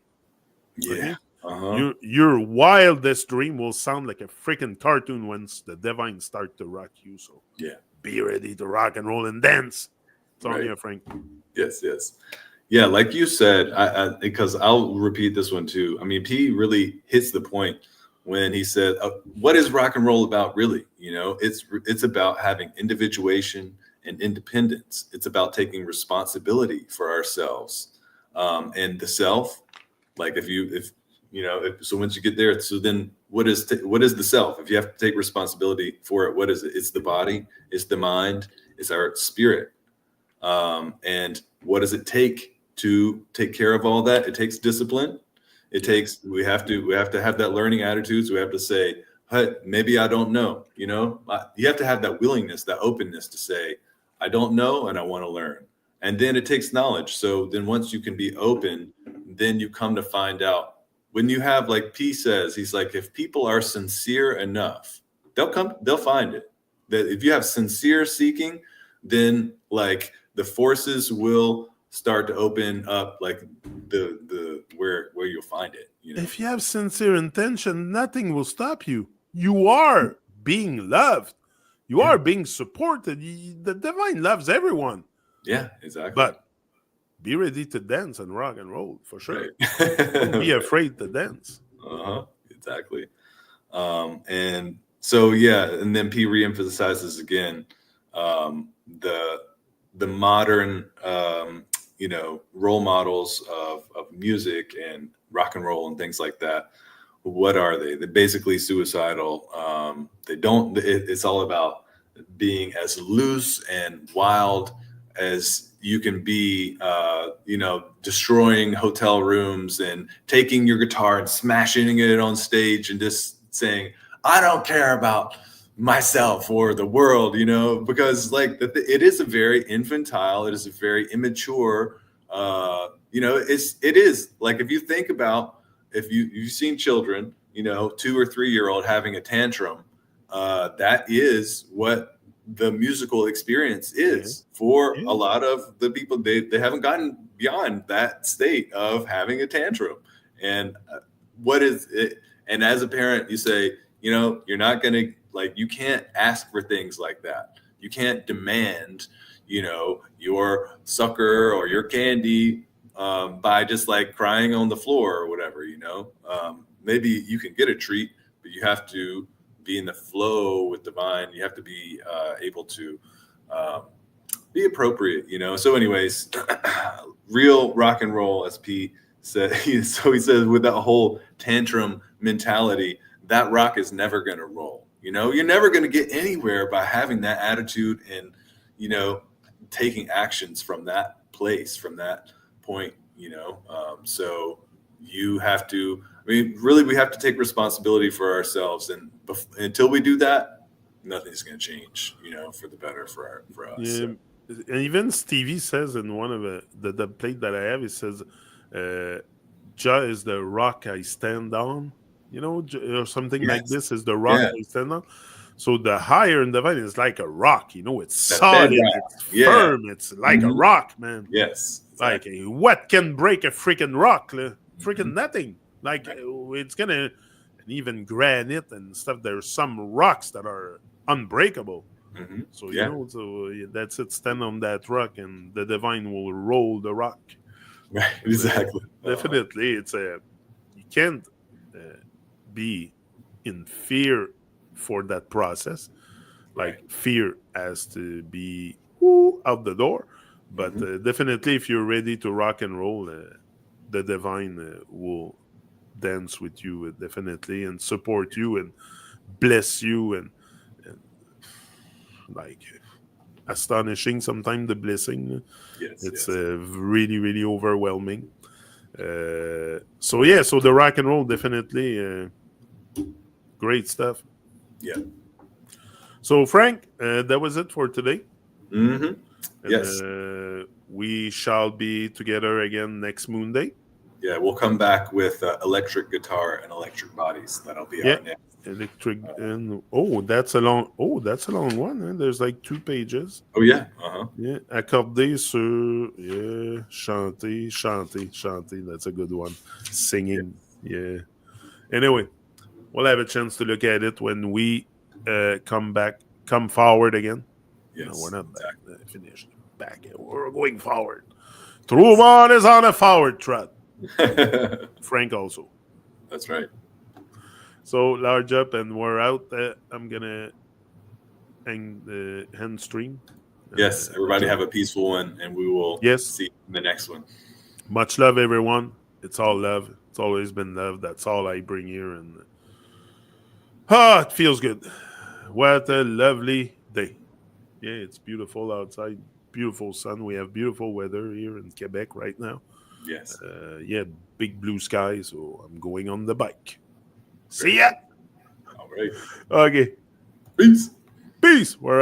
Yeah. Okay? Uh-huh. Your wildest dream will sound like a freaking cartoon once the divine start to rock you. So Yeah. be ready to rock and roll and dance. It's on Right. you, Frank. Yes, yes. Yeah, like you said, because I'll repeat this one too. I mean, P really hits the point when he said, "What is rock and roll about, really? You know, it's about having individuation and independence. It's about taking responsibility for ourselves and the self. Like if you know, so once you get there, so then what is the self? If you have to take responsibility for it, what is it? It's the body, it's the mind, it's our spirit. And what does it take to take care of all that? It takes discipline. It Yeah. takes we have to have that learning attitude. So we have to say, hey, maybe I don't know. You know, you have to have that willingness, that openness to say, I don't know, and I want to learn. And then it takes knowledge. So then once you can be open, then you come to find out. When you have, like P says, he's like, if people are sincere enough, they'll find it. That if you have sincere seeking, then like the forces will start to open up, like the where you'll find it, you know. If you have sincere intention, nothing will stop you. You are being loved. You Yeah, are being supported. The divine loves everyone. yeah, exactly. But be ready to dance and rock and roll for sure. Right. Don't be Right. afraid to dance. Uh-huh, exactly. And so yeah, and then P reemphasizes again the modern role models of music and rock and roll and things like that. What are they? They're basically suicidal. They don't. It's all about being as loose and wild as you can be. Destroying hotel rooms and taking your guitar and smashing it on stage and just saying, "I don't care about myself or the world," because like it is a very infantile. It is a very immature. It is like if you think about if you've seen children, 2 or 3 year old having a tantrum, that is what the musical experience Yeah. is for a Yeah. lot of the people. They haven't gotten beyond that state of having a tantrum. And what is it? And as a parent, you say, you're not going to, like, you can't ask for things like that. You can't demand, your sucker or your candy by just like crying on the floor or whatever. Maybe you can get a treat, but you have to be in the flow with divine. You have to be able to um, be appropriate. So anyways, real rock and roll, as P said. So he says, with that whole tantrum mentality, that rock is never going to roll. You're never going to get anywhere by having that attitude and taking actions from that place, from that point. So you have to. I mean, really, we have to take responsibility for ourselves, and until we do that, nothing's going to change, for the better for us. Yeah, So. and even Stevie says in one of the plate that I have, he says, uh, "Ja is the rock I stand on," or something like Yes. this is the rock Yeah. I stand on. So the higher in the vine is like a rock, it's That solid, bedrock. it's Yeah. firm, it's like a Hmm. rock, man. Yes. Like Exactly. what can break a freaking rock? Hmm. Freaking nothing. Like Right. it's gonna, and even granite and stuff. There's some rocks that are unbreakable. Hmm. So Yeah. that's it. Stand on that rock, and the divine will roll the rock. Right. So, Exactly. definitely, it's a you can't be in fear for that process. Right. Like fear has to be out the door, but Hmm. definitely, if you're ready to rock and roll, the divine will dance with you definitely and support you and bless you and like astonishing sometimes the blessing. Yes. It's Yes. really really overwhelming. So yeah, so the rock and roll definitely great stuff. Yeah. So Frank, that was it for today, Hmm. and Yes. we shall be together again next Monday. Yeah. We'll come back with electric guitar and electric bodies. That'll be Yeah, our next. electric and that's a long one. There's like 2 pages. Oh yeah. Uh-huh. Yeah, accordé sur chanter, chanter, chanter. That's a good one. Yeah. Singing. Yeah. Anyway, we'll have a chance to look at it when we come forward again. No, we're Yes. not back. Exactly. Finished. Back. We're going forward. Truman is on a forward trot. Frank also. That's right. So large up and we're out. I'm gonna hang the hand stream. And Yes. Everybody have a peaceful one, and we will yes, see you in the next one. much love, everyone. It's all love. It's always been love. That's all I bring here, and it feels good. What a lovely day. Yeah, it's beautiful outside. Beautiful sun. We have beautiful weather here in Quebec right now. Yes. Yeah, big blue sky. So I'm going on the bike. Very See ya. good. All right. Okay. Peace. Peace. We're